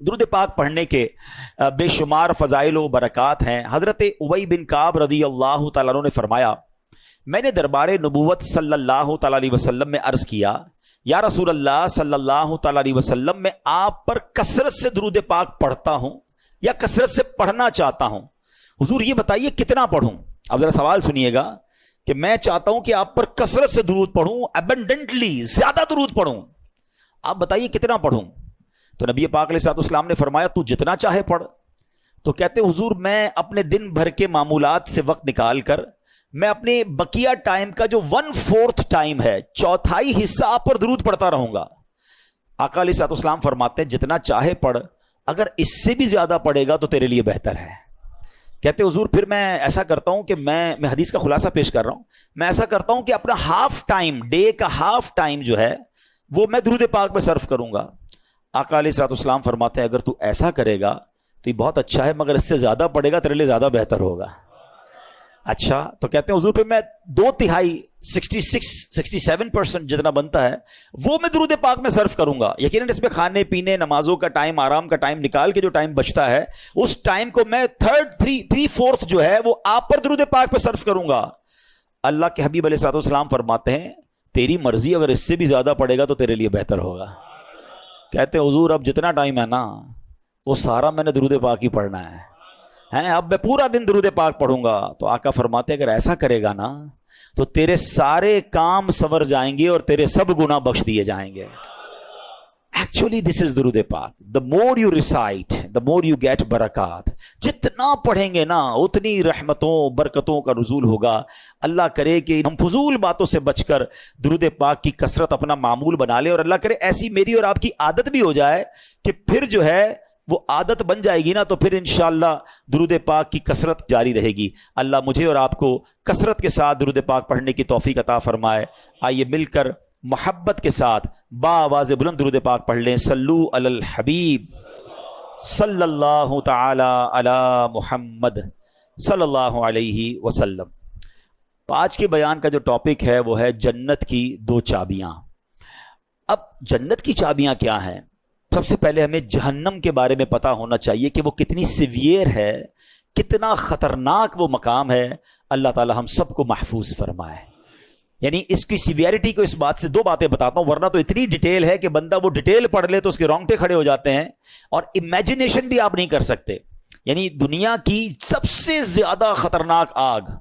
درود پاک پڑھنے کے بے شمار فضائل و برکات ہیں۔ حضرت ابی بن کعب رضی اللہ تعالیٰ عنہ نے فرمایا، میں نے دربار نبوت صلی اللہ تعالیٰ علیہ وسلم میں عرض کیا، یا رسول اللہ صلی اللہ تعالیٰ علیہ وسلم، میں آپ پر کثرت سے درود پاک پڑھتا ہوں یا کثرت سے پڑھنا چاہتا ہوں، حضور یہ بتائیے کتنا پڑھوں؟ اب ذرا سوال سنیے گا کہ میں چاہتا ہوں کہ آپ پر کثرت سے درود پڑھوں، ابنڈنٹلی زیادہ درود پڑھوں، آپ بتائیے کتنا پڑھوں؟ تو نبی پاک علیہ الصلوۃ والسلام نے فرمایا، تو جتنا چاہے پڑھ۔ تو کہتے حضور میں اپنے دن بھر کے معمولات سے وقت نکال کر میں اپنے بقیہ ٹائم کا جو 1/4 ٹائم ہے، چوتھائی حصہ آپ پر درود پڑھتا رہوں گا۔ آقا علیہ الصلوۃ والسلام فرماتے ہیں جتنا چاہے پڑھ، اگر اس سے بھی زیادہ پڑھے گا تو تیرے لیے بہتر ہے۔ کہتے حضور پھر میں ایسا کرتا ہوں کہ میں حدیث کا خلاصہ پیش کر رہا ہوں، میں ایسا کرتا ہوں کہ اپنا ہاف ٹائم، ڈے کا ہاف ٹائم جو ہے وہ میں درود پاک میں صرف کروں گا۔ آقا علیہ الصلوۃ والسلام فرماتے ہیں اگر تو ایسا کرے گا تو یہ بہت اچھا ہے، مگر اس سے زیادہ پڑھے گا تیرے لیے زیادہ بہتر ہوگا۔ اچھا، تو کہتے ہیں حضور پھر میں 2/3 67% جتنا بنتا ہے وہ میں درود پاک میں صرف کروں گا۔ یقیناً اس میں کھانے پینے، نمازوں کا ٹائم، آرام کا ٹائم نکال کے جو ٹائم بچتا ہے اس ٹائم کو میں 3/4 جو ہے وہ آپ پر درود پاک پہ صرف کروں گا۔ اللہ کے حبیب علیہ الصلوۃ والسلام فرماتے ہیں تیری مرضی، اگر اس سے بھی زیادہ پڑے گا تو تیرے لیے بہتر ہوگا۔ کہتے حضور اب جتنا ٹائم ہے نا وہ سارا میں نے درود پاک ہی پڑھنا ہے، اب میں پورا دن درود پاک پڑھوں گا۔ تو آقا فرماتے اگر ایسا کرے گا نا تو تیرے سارے کام سنور جائیں گے اور تیرے سب گناہ بخش دیے جائیں گے۔ ایکچولی دس از درود پاک، the more you recite the more you get برکات۔ جتنا پڑھیں گے نا اتنی رحمتوں برکتوں کا نزول ہوگا۔ اللہ کرے کہ ہم فضول باتوں سے بچ کر درود پاک کی کثرت اپنا معمول بنا لیں، اور اللہ کرے ایسی میری اور آپ کی عادت بھی ہو جائے کہ پھر جو ہے وہ عادت بن جائے گی نا، تو پھر انشاءاللہ درود پاک کی کثرت جاری رہے گی۔ اللہ مجھے اور آپ کو کثرت کے ساتھ درود پاک پڑھنے کی توفیق عطا فرمائے۔ آئیے مل کر محبت کے ساتھ باآواز بلند درود پاک پڑھ لیں۔ صلو علی الحبیب صلی اللہ تعالی علی محمد صلی اللہ علیہ وسلم۔ آج کے بیان کا جو ٹاپک ہے وہ ہے جنت کی 2 چابیاں۔ اب جنت کی چابیاں کیا ہیں؟ سب سے پہلے ہمیں جہنم کے بارے میں پتا ہونا چاہیے کہ وہ کتنی سیویئر ہے، کتنا خطرناک وہ مقام ہے۔ اللہ تعالی ہم سب کو محفوظ فرمائے۔ یعنی اس کی سیویئرٹی کو اس بات سے 2 باتیں بتاتا ہوں، ورنہ تو اتنی ڈیٹیل ہے کہ بندہ وہ ڈیٹیل پڑھ لے تو اس کے رونگٹے کھڑے ہو جاتے ہیں، اور امیجنیشن بھی آپ نہیں کر سکتے۔ یعنی دنیا کی سب سے زیادہ خطرناک آگ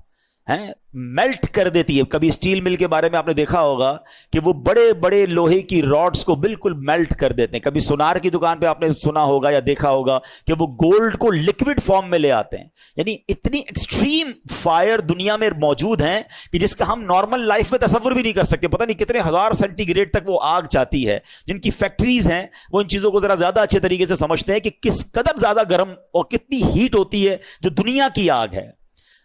میلٹ کر دیتی ہے۔ کبھی اسٹیل مل کے بارے میں آپ نے دیکھا ہوگا کہ وہ بڑے بڑے لوہے کی راڈز کو بالکل میلٹ کر دیتے ہیں۔ کبھی سونار کی دکان پہ آپ نے سنا ہوگا یا دیکھا ہوگا کہ وہ گولڈ کو لکوڈ فارم میں لے آتے ہیں۔ یعنی اتنی ایکسٹریم فائر دنیا میں موجود ہیں کہ جس کا ہم نارمل لائف میں تصور بھی نہیں کر سکتے۔ پتہ نہیں کتنے 1000 سینٹی گریڈ تک وہ آگ جاتی ہے۔ جن کی فیکٹریز ہیں وہ ان چیزوں کو ذرا زیادہ اچھے طریقے سے سمجھتے ہیں کہ کس قدر زیادہ گرم اور کتنی ہیٹ ہوتی ہے جو دنیا کی آگ ہے۔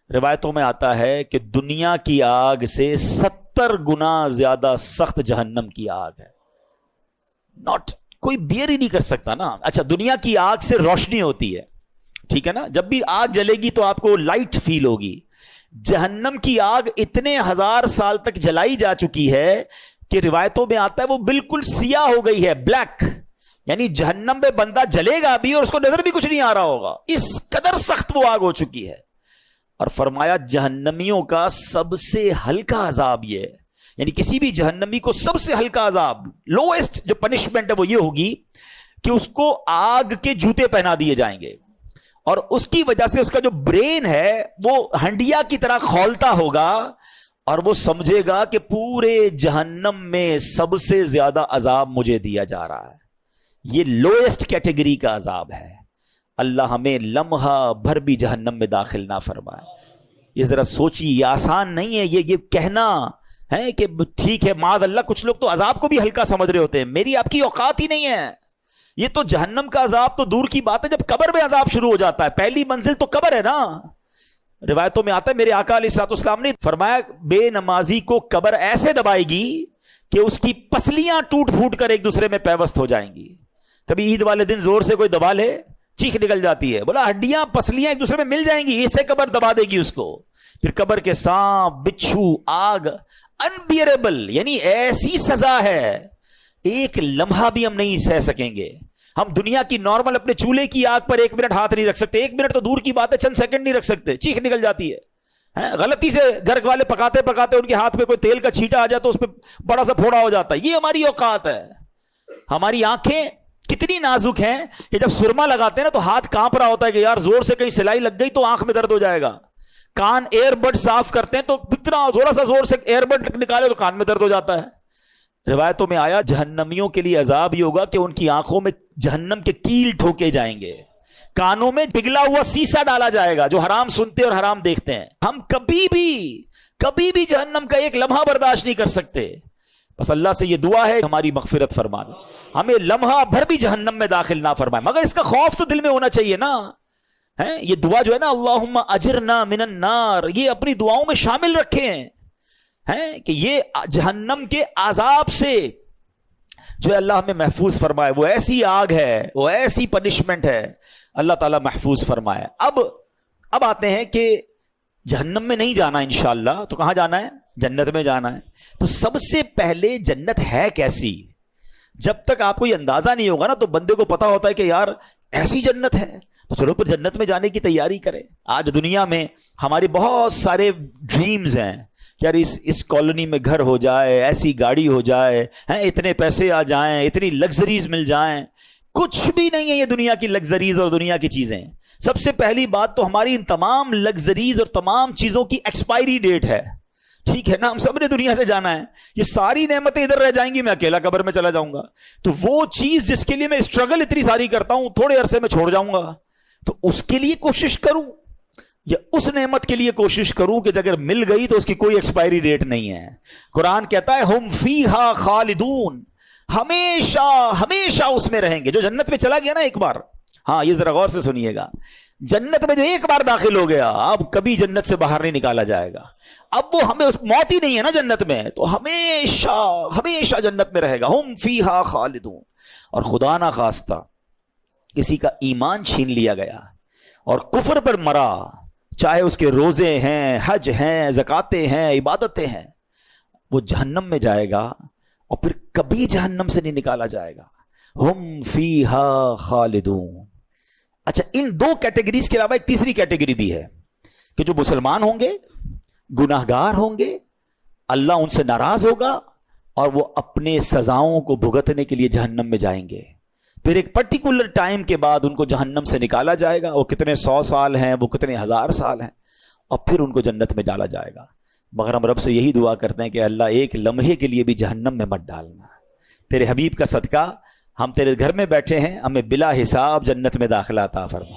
روایتوں میں آتا ہے کہ دنیا کی آگ سے 70 گنا زیادہ سخت جہنم کی آگ ہے۔ کوئی بیئر ہی نہیں کر سکتا نا۔ اچھا، دنیا کی آگ سے روشنی ہوتی ہے، ٹھیک ہے نا، جب بھی آگ جلے گی تو آپ کو لائٹ فیل ہوگی۔ جہنم کی آگ اتنے 1000 سال تک جلائی جا چکی ہے کہ روایتوں میں آتا ہے وہ بالکل سیاہ ہو گئی ہے، بلیک۔ یعنی جہنم میں بندہ جلے گا بھی اور اس کو نظر بھی کچھ نہیں آ رہا ہوگا، اس قدر سخت وہ آگ ہو چکی ہے۔ اور فرمایا جہنمیوں کا سب سے ہلکا عذاب یہ ہے، یعنی کسی بھی جہنمی کو سب سے ہلکا عذاب، لوئسٹ جو پنشمنٹ ہے وہ یہ ہوگی کہ اس کو آگ کے جوتے پہنا دیے جائیں گے، اور اس کی وجہ سے اس کا جو برین ہے وہ ہنڈیا کی طرح کھولتا ہوگا، اور وہ سمجھے گا کہ پورے جہنم میں سب سے زیادہ عذاب مجھے دیا جا رہا ہے۔ یہ لوئسٹ کیٹیگری کا عذاب ہے۔ اللہ ہمیں لمحہ بھر بھی جہنم میں داخل نہ فرمائے۔ یہ ذرا سوچیے، یہ آسان نہیں ہے یہ کہنا ہے کہ ٹھیک ہے معاذ اللہ، کچھ لوگ تو عذاب کو بھی ہلکا سمجھ رہے ہوتے ہیں۔ میری آپ کی اوقات ہی نہیں ہے۔ یہ تو جہنم کا عذاب تو دور کی بات ہے، جب قبر میں عذاب شروع ہو جاتا ہے، پہلی منزل تو قبر ہے نا۔ روایتوں میں آتا ہے میرے آقا علیہ الصلوۃ والسلام نے فرمایا بے نمازی کو قبر ایسے دبائے گی کہ اس کی پسلیاں ٹوٹ پھوٹ کر ایک دوسرے میں پیوست ہو جائیں گی۔ کبھی عید والے دن زور سے کوئی دبا لے، چیخ نکل جاتی ہے، بولا ہڈیاں پسلیاں ایک دوسرے میں مل جائیں گی، اس سے قبر دبا دے گی اس کو۔ پھر قبر کے سانپ، بچھو، آگ، انبیئریبل، یعنی ایسی سزا ہے ایک لمحہ بھی ہم نہیں سہ سکیں گے۔ ہم دنیا کی نارمل اپنے چولہے کی آگ پر 1 منٹ ہاتھ نہیں رکھ سکتے. 1 منٹ تو دور کی بات ہے, چند سیکنڈ نہیں رکھ سکتے, چیخ نکل جاتی ہے. غلطی سے گھر والے پکاتے پکاتے ان کے ہاتھ میں کوئی تیل کا چھینٹا آ جائے تو اس پہ بڑا سا پھوڑا ہو جاتا ہے. یہ ہماری اوقات ہے. ہماری آنکھیں کتنی نازک ہیں کہ جب سرما لگاتے ہیں نا تو ہاتھ کانپ رہا ہوتا ہے کہ یار زور سے کہیں سلائی لگ گئی تو آنکھ میں درد ہو جائے گا. کان ایئر بڈ صاف کرتے ہیں تو اتنا تھوڑا سا زور سے ایئر بڈ نکالے تو کان میں درد ہو جاتا ہے. روایتوں میں آیا جہنمیوں کے لیے عذاب یہ ہوگا کہ ان کی آنکھوں میں جہنم کے کیل ٹھوکے جائیں گے, کانوں میں پگھلا ہوا سیسا ڈالا جائے گا جو حرام سنتے اور حرام دیکھتے ہیں. ہم کبھی بھی جہنم کا ایک لمحہ برداشت نہیں کر سکتے. بس اللہ سے یہ دعا ہے ہماری مغفرت فرما دے, ہمیں لمحہ بھر بھی جہنم میں داخل نہ فرمائے. مگر اس کا خوف تو دل میں ہونا چاہیے نا. یہ دعا جو ہے نا اللہم اجرنا من النار, یہ اپنی دعاؤں میں شامل رکھیں کہ یہ جہنم کے عذاب سے جو اللہ ہمیں محفوظ فرمائے. وہ ایسی آگ ہے, وہ ایسی پنشمنٹ ہے, اللہ تعالیٰ محفوظ فرمائے. اب آتے ہیں کہ جہنم میں نہیں جانا انشاءاللہ, تو کہاں جانا ہے؟ جنت میں جانا ہے. تو سب سے پہلے جنت ہے کیسی؟ جب تک آپ کو یہ اندازہ نہیں ہوگا نا تو بندے کو پتا ہوتا ہے کہ یار ایسی جنت ہے, تو چلو پھر جنت میں جانے کی تیاری کریں. آج دنیا میں ہمارے بہت سارے ڈریمز ہیں کہ یار اس کالونی میں گھر ہو جائے, ایسی گاڑی ہو جائے, اتنے پیسے آ جائیں, اتنی لگژریز مل جائیں. کچھ بھی نہیں ہے یہ دنیا کی لگژریز اور دنیا کی چیزیں. سب سے پہلی بات تو ہماری ان تمام لگژریز اور تمام چیزوں کی ایکسپائری ڈیٹ ہے. ٹھیک ہے نا, ہم سب نے دنیا سے جانا ہے, یہ ساری نعمتیں ادھر رہ جائیں گی, میں اکیلا قبر میں چلا جاؤں گا. تو وہ چیز جس کے لیے میں اسٹرگل اتنی ساری کرتا ہوں تھوڑے عرصے میں چھوڑ جاؤں گا, تو اس کے لیے کوشش کروں یا اس نعمت کے لیے کوشش کروں کہ اگر مل گئی تو اس کی کوئی ایکسپائری ڈیٹ نہیں ہے. قرآن کہتا ہے ہم فیہا خالدون, ہمیشہ ہمیشہ اس میں رہیں گے. جو جنت میں چلا گیا نا ایک بار, ہاں یہ ذرا غور سے سنیے گا, جنت میں جو ایک بار داخل ہو گیا اب کبھی جنت سے باہر نہیں نکالا جائے گا. اب وہ ہمیں موت ہی نہیں ہے نا جنت میں, تو ہمیشہ ہمیشہ جنت میں رہے گا. ہم فیہا خالدون. اور خدا نہ خواستہ کسی کا ایمان چھین لیا گیا اور کفر پر مرا, چاہے اس کے روزے ہیں, حج ہیں, زکاتیں ہیں, عبادتیں ہیں, وہ جہنم میں جائے گا اور پھر کبھی جہنم سے نہیں نکالا جائے گا. ہم فیہا خالدون. اچھا, ان 2 کیٹیگریز کے علاوہ ایک تیسری کیٹیگری بھی ہے کہ جو مسلمان ہوں گے, گناہگار ہوں گے, اللہ ان سے ناراض ہوگا اور وہ اپنے سزاؤں کو بھگتنے کے لیے جہنم میں جائیں گے. پھر ایک پرٹیکولر ٹائم کے بعد ان کو جہنم سے نکالا جائے گا. وہ کتنے 100 سال ہیں, وہ کتنے 1000 سال ہیں, اور پھر ان کو جنت میں ڈالا جائے گا. مگر ہم رب سے یہی دعا کرتے ہیں کہ اللہ ایک لمحے کے لیے بھی جہنم میں مت ڈالنا. تیرے حبیب کا صدقہ ہم تیرے گھر میں بیٹھے ہیں, ہمیں بلا حساب جنت میں داخلہ عطا فرما.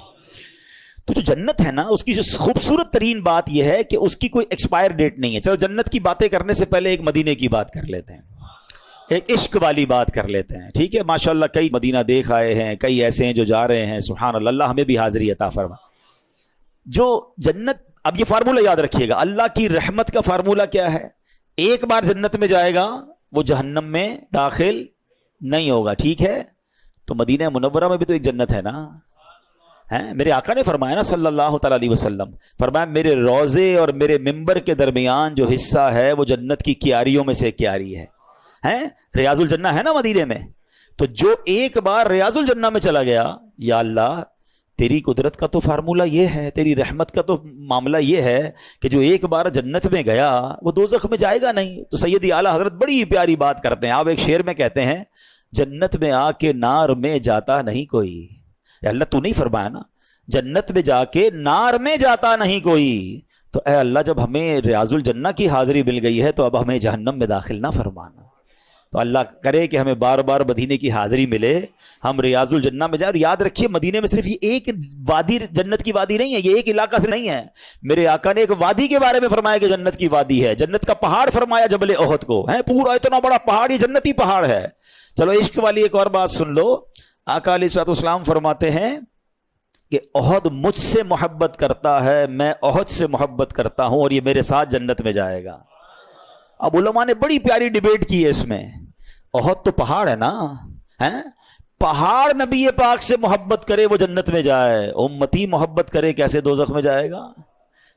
تو جو جنت ہے نا اس کی جو خوبصورت ترین بات یہ ہے کہ اس کی کوئی ایکسپائر ڈیٹ نہیں ہے. چلو جنت کی باتیں کرنے سے پہلے ایک مدینے کی بات کر لیتے ہیں, ایک عشق والی بات کر لیتے ہیں. ٹھیک ہے, ماشاءاللہ کئی مدینہ دیکھ آئے ہیں, کئی ایسے ہیں جو جا رہے ہیں. سبحان اللہ, اللہ ہمیں بھی حاضری عطا فرما. جو جنت, اب یہ فارمولہ یاد رکھیے گا, اللہ کی رحمت کا فارمولہ کیا ہے؟ ایک بار جنت میں جائے گا وہ جہنم میں داخل نہیں ہوگا. ٹھیک ہے, تو مدینہ منورہ میں بھی تو ایک جنت ہے نا. میرے آقا نے فرمایا نا صلی اللہ تعالی علیہ وسلم, فرمایا میرے روضے اور میرے ممبر کے درمیان جو حصہ ہے وہ جنت کی کیاریوں میں سے ایک کیاری ہے. ریاض الجنہ ہے نا مدینے میں. تو جو ایک بار ریاض الجنہ میں چلا گیا, یا اللہ تیری قدرت کا تو فارمولہ یہ ہے, تیری رحمت کا تو معاملہ یہ ہے کہ جو ایک بار جنت میں گیا وہ دوزخ میں جائے گا نہیں. تو سیدی اعلیٰ حضرت بڑی پیاری بات کرتے ہیں. آپ ایک شعر میں کہتے ہیں جنت میں آ کے نار میں جاتا نہیں کوئی. یا اللہ تو نہیں فرمایا نا جنت میں جا کے نار میں جاتا نہیں کوئی. تو اے اللہ جب ہمیں ریاض الجنہ کی حاضری مل گئی ہے تو اب ہمیں جہنم میں داخل نہ فرمانا. تو اللہ کرے کہ ہمیں بار بار مدینے کی حاضری ملے, ہم ریاض الجنہ میں جائیں. اور یاد رکھیے مدینے میں صرف یہ ایک وادی جنت کی وادی نہیں ہے, یہ ایک علاقہ سے نہیں ہے. میرے آقا نے ایک وادی کے بارے میں فرمایا کہ جنت کی وادی ہے. جنت کا پہاڑ فرمایا جبل احد کو, ہے پورا اتنا بڑا پہاڑ, یہ جنتی پہاڑ ہے. چلو عشق والی ایک اور بات سن لو. آقا علیہ الصلوۃ والسلام فرماتے ہیں کہ احد مجھ سے محبت کرتا ہے, میں احد سے محبت کرتا ہوں, اور یہ میرے ساتھ جنت میں جائے گا. اب علماء نے بڑی پیاری ڈیبیٹ کی ہے اس میں. احد تو پہاڑ ہے نا, پہاڑ نبی پاک سے محبت کرے وہ جنت میں جائے, امتی محبت کرے کیسے دوزخ میں جائے گا؟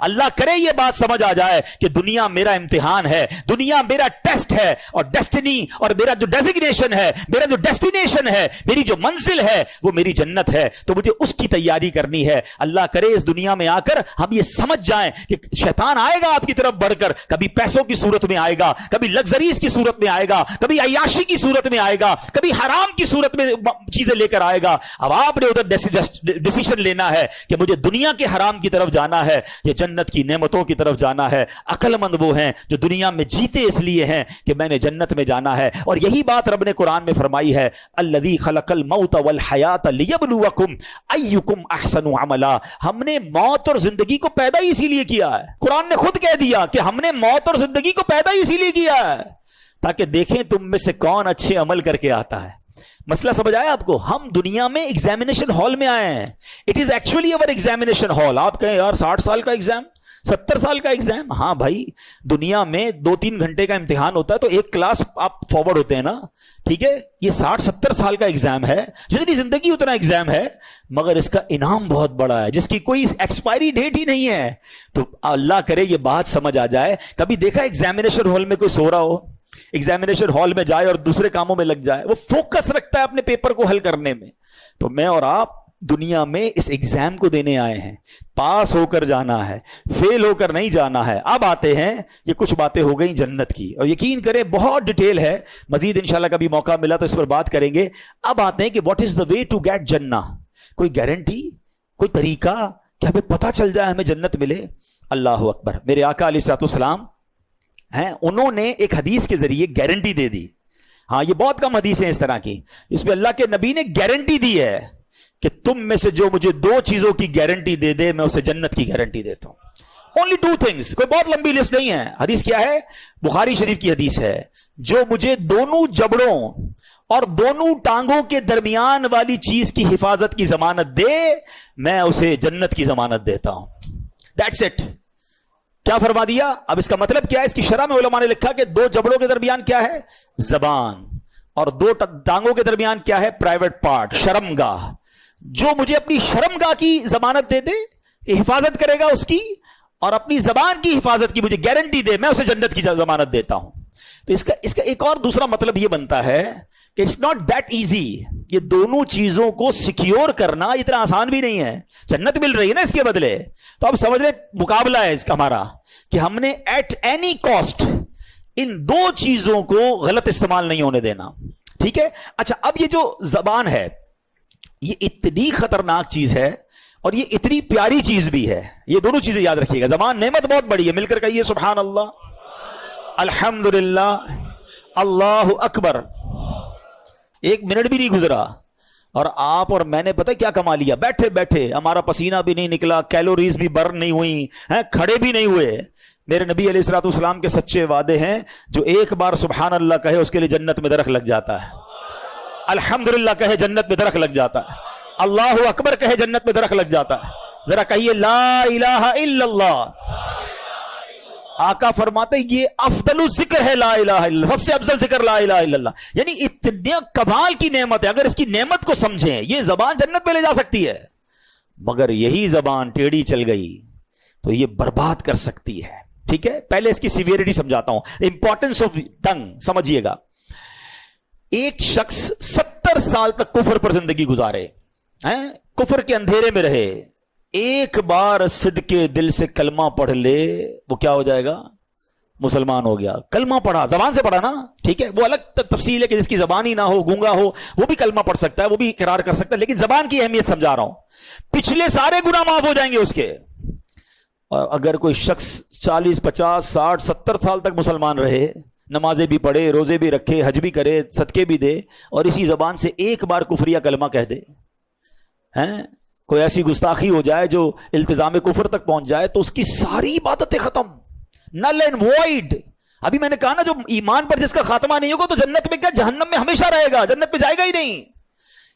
اللہ کرے یہ بات سمجھ آ جائے کہ دنیا میرا امتحان ہے, دنیا میرا ٹیسٹ ہے, اور ڈیسٹنی اور میرا جو ڈیزگنیشن ہے, میرا جو ڈیسٹینیشن ہے, میری جو منزل ہے وہ میری جنت ہے, تو مجھے اس کی تیاری کرنی ہے. اللہ کرے اس دنیا میں آ کر ہم یہ سمجھ جائیں کہ شیطان آئے گا آپ کی طرف بڑھ کر, کبھی پیسوں کی صورت میں آئے گا, کبھی لگژریز کی صورت میں آئے گا, کبھی عیاشی کی صورت میں آئے گا, کبھی حرام کی صورت میں چیزیں لے کر آئے گا. اب آپ نے ادھر ڈیسیژن لینا ہے کہ مجھے دنیا کے حرام کی طرف جانا ہے یا جنت کی نعمتوں کی طرف جانا ہے. عقل مند وہ ہیں جو دنیا میں جیتے اس لیے ہیں کہ میں نے جنت میں جانا ہے. اور یہی بات رب نے قرآن میں فرمائی ہے, الذی خلق الموت والحیات لیبلوکم ایکم احسن عملا. ہم نے موت اور زندگی کو پیدا ہی اسی لیے کیا ہے. قرآن نے خود کہہ دیا کہ ہم نے موت اور زندگی کو پیدا ہی اسی لیے کیا ہے تاکہ دیکھیں تم میں سے کون اچھے عمل کر کے آتا ہے. مسئلہ سمجھ آیا آپ کو؟ ہم دنیا میں ایگزامینیشن ہال میں آئے ہیں. It is actually over examination hall. آپ کہیں یار 60 سال کا ایگزام, 70 سال کا ایگزام. ہاں بھائی, دنیا میں 2-3 گھنٹے کا امتحان ہوتا ہے تو ایک کلاس آپ فارورڈ ہوتے ہیں نا, ٹھیک ہے. یہ 60-70 سال کا ایگزام ہے, جتنی زندگی اتنا ایگزام ہے, مگر اس کا انعام بہت بڑا ہے جس کی کوئی ایکسپائری ڈیٹ ہی نہیں ہے. تو اللہ کرے یہ بات سمجھ آ جائے. کبھی دیکھا ایگزامینیشن ہال میں کوئی سو رہا ہو, ایگزامینیشن ہال میں جائے اور دوسرے کاموں میں لگ جائے, وہ فوکس رکھتا ہے اپنے پیپر کو حل کرنے میں. تو میں اور آپ دنیا میں اس ایگزام کو دینے آئے ہیں, پاس ہو کر جانا ہے, فیل ہو کر نہیں جانا ہے. اب آتے ہیں, یہ کچھ باتیں ہو گئی جنت کی, اور یقین کریں بہت ڈیٹیل ہے, مزید انشاءاللہ کبھی موقع ملا تو اس پر بات کریں گے. اب آتے ہیں کہ what is the way to get جنہ. کوئی گارنٹی, کوئی طریقہ کہ ہمیں پتہ چل جائے ہمیں جنت ملے؟ اللہ اکبر. میرے آقا علیہ الصلوۃ والسلام ہیں, انہوں نے ایک حدیث کے ذریعے گارنٹی دے دی. ہاں, یہ بہت کم حدیث ہیں اس طرح کی, اس میں اللہ کے نبی نے گارنٹی دی ہے کہ تم میں سے جو مجھے 2 چیزوں کی گارنٹی دے دے میں اسے جنت کی گارنٹی دیتا ہوں. Only 2 things. کوئی بہت لمبی لسٹ نہیں ہے. حدیث کیا ہے؟ بخاری شریف کی حدیث ہے, جو مجھے دونوں جبڑوں اور دونوں ٹانگوں کے درمیان والی چیز کی حفاظت کی ضمانت دے, میں اسے جنت کی ضمانت دیتا ہوں. That's it. کیا فرما دیا؟ اب اس کا مطلب کیا ہے؟ اس کی شرح میں علماء نے لکھا کہ 2 جبڑوں کے درمیان کیا ہے؟ زبان, اور 2 ٹانگوں کے درمیان کیا ہے؟ پرائیویٹ پارٹ, شرمگاہ. جو مجھے اپنی شرمگاہ کی ضمانت دے دے کہ حفاظت کرے گا اس کی, اور اپنی زبان کی حفاظت کی مجھے گارنٹی دے, میں اسے جنت کی ضمانت دیتا ہوں. تو اس کا ایک اور دوسرا مطلب یہ بنتا ہے کہ اٹس ناٹ دیٹ ایزی. یہ دونوں چیزوں کو سیکیور کرنا اتنا آسان بھی نہیں ہے. جنت مل رہی ہے نا اس کے بدلے, تو اب سمجھ لیں مقابلہ ہے اس کا ہمارا کہ ہم نے ایٹ اینی کاسٹ ان 2 چیزوں کو غلط استعمال نہیں ہونے دینا. ٹھیک ہے. اچھا, اب یہ جو زبان ہے یہ اتنی خطرناک چیز ہے اور یہ اتنی پیاری چیز بھی ہے. یہ دونوں چیزیں یاد رکھیے گا. زبان نعمت بہت بڑی ہے, مل کر کہیے سبحان اللہ, الحمدللہ, اللہ اکبر. 1 منٹ بھی نہیں گزرا اور آپ اور میں نے پتہ کیا کما لیا. بیٹھے بیٹھے ہمارا پسینہ بھی نہیں نکلا, کیلوریز بھی برن نہیں ہوئی ہیں, کھڑے بھی نہیں ہوئے. میرے نبی علیہ الصلوۃ والسلام کے سچے وعدے ہیں, جو ایک بار سبحان اللہ کہے اس کے لیے جنت میں درخت لگ جاتا ہے, الحمدللہ کہے جنت میں درخت لگ جاتا ہے, اللہ اکبر کہے جنت میں درخت لگ جاتا ہے. ذرا کہیے لا الہ الا اللہ. آقا فرماتے یہ افضل ذکر ہے لا الہ الا اللہ, سب سے افضل ذکر لا الہ الا اللہ. یعنی اتنے کمال کی نعمت ہے, اگر اس کی نعمت کو سمجھیں یہ زبان جنت میں لے جا سکتی ہے, مگر یہی زبان ٹیڑھی چل گئی تو یہ برباد کر سکتی ہے. ٹھیک ہے, پہلے اس کی سیویریٹی سمجھاتا ہوں, امپورٹنس آف ٹنگ سمجھیے گا. ایک شخص 70 سال تک کفر پر زندگی گزارے, کفر کے اندھیرے میں رہے, ایک بار صدقے دل سے کلمہ پڑھ لے, وہ کیا ہو جائے گا؟ مسلمان ہو گیا. کلمہ پڑھا, زبان سے پڑھا نا, ٹھیک ہے, وہ الگ تفصیل ہے کہ جس کی زبان ہی نہ ہو, گونگا ہو, وہ بھی کلمہ پڑھ سکتا ہے, وہ بھی اقرار کر سکتا ہے, لیکن زبان کی اہمیت سمجھا رہا ہوں. پچھلے سارے گناہ معاف ہو جائیں گے اس کے. اور اگر کوئی شخص 40 50 60 70 سال تک مسلمان رہے, نمازیں بھی پڑھے, روزے بھی رکھے, حج بھی کرے, صدقے بھی دے, اور اسی زبان سے ایک بار کفریہ کلمہ کہہ دے, کوئی ایسی گستاخی ہو جائے جو التزام کفر تک پہنچ جائے, تو اس کی ساری عبادتیں ختم, نل اینڈ وائڈ. ابھی میں نے کہا نا, جو ایمان پر جس کا خاتمہ نہیں ہوگا تو جنت میں کیا, جہنم میں ہمیشہ رہے گا, جنت میں جائے گا ہی نہیں.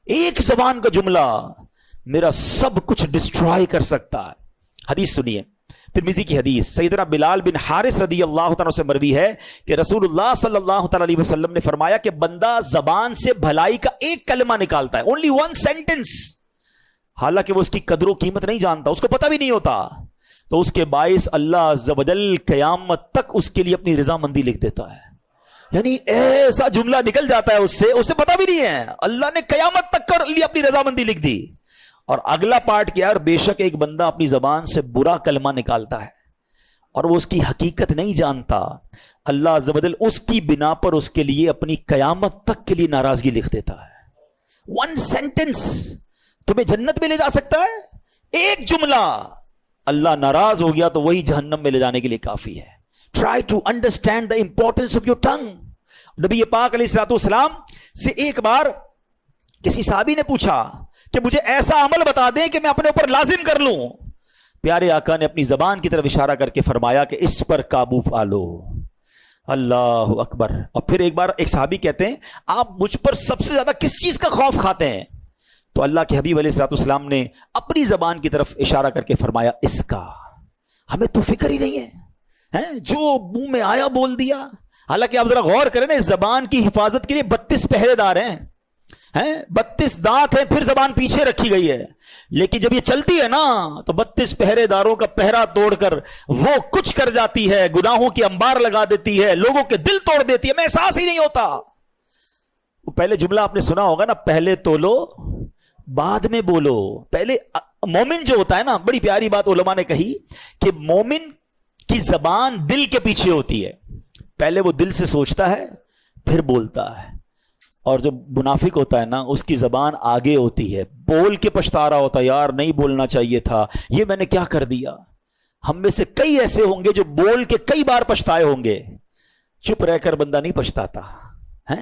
ایک زبان کا جملہ میرا سب کچھ ڈسٹرائے کر سکتا ہے. حدیث سنیے, ترمذی کی حدیث, سیدنا بلال بن حارث رضی اللہ تعالیٰ سے مروی ہے کہ رسول اللہ صلی اللہ تعالیٰ علیہ وسلم نے فرمایا کہ بندہ زبان سے بھلائی کا ایک کلمہ نکالتا ہے, only one sentence, حالانکہ وہ اس کی قدر و قیمت نہیں جانتا, اس کو پتہ بھی نہیں ہوتا, تو اس کے باعث اللہ عز و جل قیامت تک اس کے لیے اپنی رضامندی لکھ دیتا ہے. یعنی ایسا جملہ نکل جاتا ہے اسے پتا بھی نہیں ہے, اللہ نے قیامت تک کر لی اپنی رضامندی لکھ دی. اور اگلا پارٹ کیا ہے, بے شک ایک بندہ اپنی زبان سے برا کلمہ نکالتا ہے اور وہ اس کی حقیقت نہیں جانتا, اللہ عز و جل اس کی بنا پر اس کے لیے اپنی قیامت تک کے لیے ناراضگی لکھ دیتا ہے. ون سینٹنس تمہیں جنت میں لے جا سکتا ہے, ایک جملہ اللہ ناراض ہو گیا تو وہی جہنم میں لے جانے کے لیے کافی ہے. Try to understand the importance of your tongue. نبی پاک علیہ الصلوۃ والسلام سے ایک بار کسی صحابی نے پوچھا کہ مجھے ایسا عمل بتا دیں کہ میں اپنے اوپر لازم کر لوں. پیارے آقا نے اپنی زبان کی طرف اشارہ کر کے فرمایا کہ اس پر قابو پا لو. اللہ اکبر. اور پھر ایک بار ایک صحابی کہتے ہیں آپ مجھ پر سب سے زیادہ کس چیز کا خوف کھاتے ہیں؟ تو اللہ کے حبیب علیہ الصلوۃ والسلام نے اپنی زبان کی طرف اشارہ کر کے فرمایا اس کا. ہمیں تو فکر ہی نہیں ہے, جو منہ میں آیا بول دیا. حالانکہ آپ ذرا غور کریں نا, اس زبان کی حفاظت کے لیے 32 پہرے دار ہیں, 32 دانت ہیں, پھر زبان پیچھے رکھی گئی ہے. لیکن جب یہ چلتی ہے نا تو 32 پہرے داروں کا پہرا توڑ کر وہ کچھ کر جاتی ہے, گناہوں کی انبار لگا دیتی ہے, لوگوں کے دل توڑ دیتی ہے, میں احساس ہی نہیں ہوتا. وہ پہلے جملہ آپ نے سنا ہوگا نا, پہلے تولو بعد میں بولو. پہلے مومن جو ہوتا ہے نا, بڑی پیاری بات علماء نے کہی کہ مومن کی زبان دل کے پیچھے ہوتی ہے. پہلے وہ دل سے سوچتا ہے پھر بولتا ہے. اور جو منافق ہوتا ہے نا, اس کی زبان آگے ہوتی ہے, بول کے پچھتا رہا ہوتا ہے, یار نہیں بولنا چاہیے تھا, یہ میں نے کیا کر دیا. ہم میں سے کئی ایسے ہوں گے جو بول کے کئی بار پچھتائے ہوں گے. چپ رہ کر بندہ نہیں پچھتاتا ہے.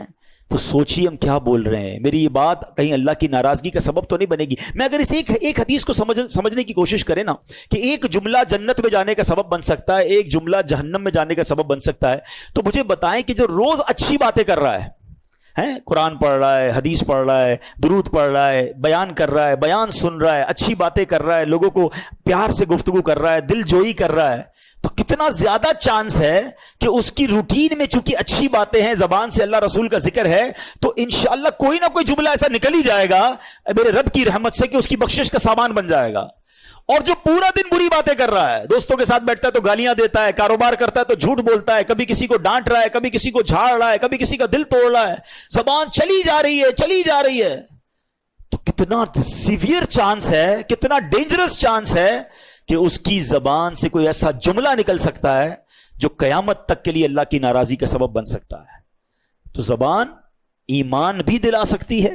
تو سوچیے ہم کیا بول رہے ہیں. میری یہ بات کہیں اللہ کی ناراضگی کا سبب تو نہیں بنے گی. میں اگر اس ایک حدیث کو سمجھنے کی کوشش کریں نا, کہ ایک جملہ جنت میں جانے کا سبب بن سکتا ہے, ایک جملہ جہنم میں جانے کا سبب بن سکتا ہے, تو مجھے بتائیں کہ جو روز اچھی باتیں کر رہا ہے, قرآن پڑھ رہا ہے, حدیث پڑھ رہا ہے, درود پڑھ رہا ہے, بیان کر رہا ہے, بیان سن رہا ہے, اچھی باتیں کر رہا ہے, لوگوں کو پیار سے گفتگو کر رہا ہے, دل جوئی کر رہا ہے, تو کتنا زیادہ چانس ہے کہ اس کی روٹین میں چونکہ اچھی باتیں ہیں, زبان سے اللہ رسول کا ذکر ہے, تو انشاءاللہ کوئی نہ کوئی جملہ ایسا نکل ہی جائے گا میرے رب کی رحمت سے کہ اس کی بخشش کا سامان بن جائے گا. اور جو پورا دن بری باتیں کر رہا ہے, دوستوں کے ساتھ بیٹھتا ہے تو گالیاں دیتا ہے, کاروبار کرتا ہے تو جھوٹ بولتا ہے, کبھی کسی کو ڈانٹ رہا ہے, کبھی کسی کو جھاڑ رہا ہے, کبھی کسی کا دل توڑ رہا ہے, زبان چلی جا رہی ہے, تو کتنا سیویئر چانس ہے, کتنا ڈینجرس چانس ہے کہ اس کی زبان سے کوئی ایسا جملہ نکل سکتا ہے جو قیامت تک کے لیے اللہ کی ناراضی کا سبب بن سکتا ہے. تو زبان ایمان بھی دلا سکتی ہے,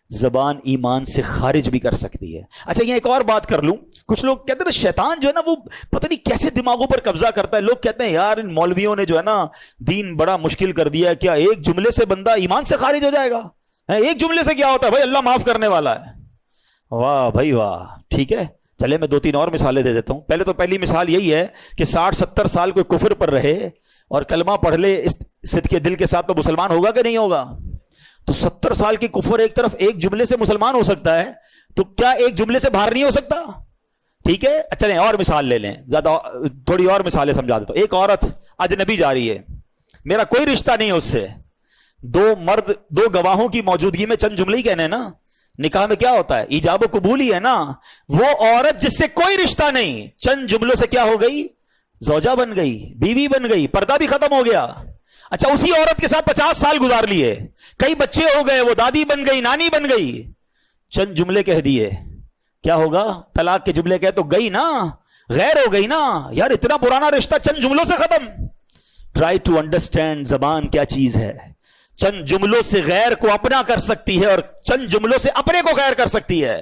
زبان ایمان سے خارج بھی کر سکتی ہے. اچھا یہ ایک اور بات کر لوں, کچھ لوگ کہتے ہیں شیطان جو ہے نا وہ پتہ نہیں کیسے دماغوں پر قبضہ کرتا ہے. لوگ کہتے ہیں یار ان مولویوں نے جو ہے نا دین بڑا مشکل کر دیا ہے, کیا ایک جملے سے بندہ ایمان سے خارج ہو جائے گا؟ ایک جملے سے کیا ہوتا ہے بھائی, اللہ معاف کرنے والا ہے. واہ بھائی واہ, ٹھیک ہے چلے میں 2-3 اور مثالیں دے دیتا ہوں. پہلی مثال یہی ہے کہ 60-70 سال کوئی کفر پر رہے اور کلمہ پڑھ لے اس صدقے دل کے ساتھ, تو مسلمان ہوگا کہ نہیں ہوگا؟ تو 70 سال کی کفر ایک طرف ایک جملے سے مسلمان ہو سکتا ہے, تو کیا ایک جملے سے باہر نہیں ہو سکتا؟ ٹھیک ہے چلیں اور مثال لے لیں, زیادہ تھوڑی اور مثالیں سمجھا دیتا ہوں. ایک عورت اجنبی جا رہی ہے, میرا کوئی رشتہ نہیں ہے اس سے, 2 مرد 2 گواہوں کی موجودگی میں چند جملے ہی کہنے ہیں نا. نکاح میں کیا ہوتا ہے, ایجاب و قبول ہی ہے نا. وہ عورت جس سے کوئی رشتہ نہیں, چند جملوں سے کیا ہو گئی؟ زوجہ بن گئی, بیوی بن گئی, پردہ بھی ختم ہو گیا. اچھا اسی عورت کے ساتھ 50 سال گزار لیے, کئی بچے ہو گئے, وہ دادی بن گئی, نانی بن گئی, چند جملے کہہ دیے, کیا ہوگا؟ طلاق کے جملے کہے تو گئی نا, غیر ہو گئی نا. یار اتنا پرانا رشتہ چند جملوں سے ختم. ٹرائی ٹو انڈرسٹینڈ زبان کیا چیز ہے. چند جملوں سے غیر کو اپنا کر سکتی ہے اور چند جملوں سے اپنے کو غیر کر سکتی ہے.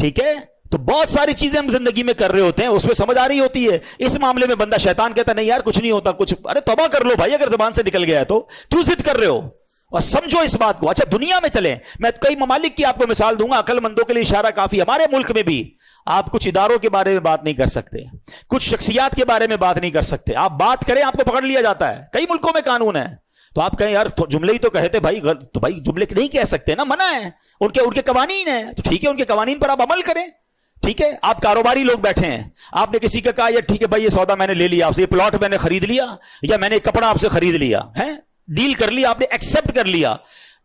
ٹھیک ہے, تو بہت ساری چیزیں ہم زندگی میں کر رہے ہوتے ہیں, اس میں سمجھ آ رہی ہوتی ہے. اس معاملے میں بندہ شیطان کہتا نہیں یار کچھ نہیں ہوتا, کچھ ارے توبہ کر لو بھائی, اگر زبان سے نکل گیا ہے تو کیوں ضد کر رہے ہو, اور سمجھو اس بات کو. اچھا دنیا میں چلیں, میں کئی ممالک کی آپ کو مثال دوں گا, عقل مندوں کے لیے اشارہ کافی. ہمارے ملک میں بھی آپ کچھ اداروں کے بارے میں بات نہیں کر سکتے, کچھ شخصیات کے بارے میں بات نہیں کر سکتے. آپ بات کریں آپ کو پکڑ لیا جاتا ہے, کئی ملکوں میں قانون ہے. تو آپ کہیں یار جملے ہی تو کہتے بھائی, تو بھائی جملے نہیں کہہ سکتے نا, منع ہے, ان کے قوانین ہیں. تو ٹھیک ہے ان کے قوانین پر آپ عمل کریں. ٹھیک ہے, آپ کاروباری لوگ بیٹھے ہیں, آپ نے کسی کا کہا یا ٹھیک ہے بھائی یہ سودا میں نے لے لیا آپ سے, یہ پلاٹ میں نے خرید لیا, یا میں نے کپڑا آپ سے خرید لیا ہے, ڈیل کر لیا آپ نے, ایکسپٹ کر لیا.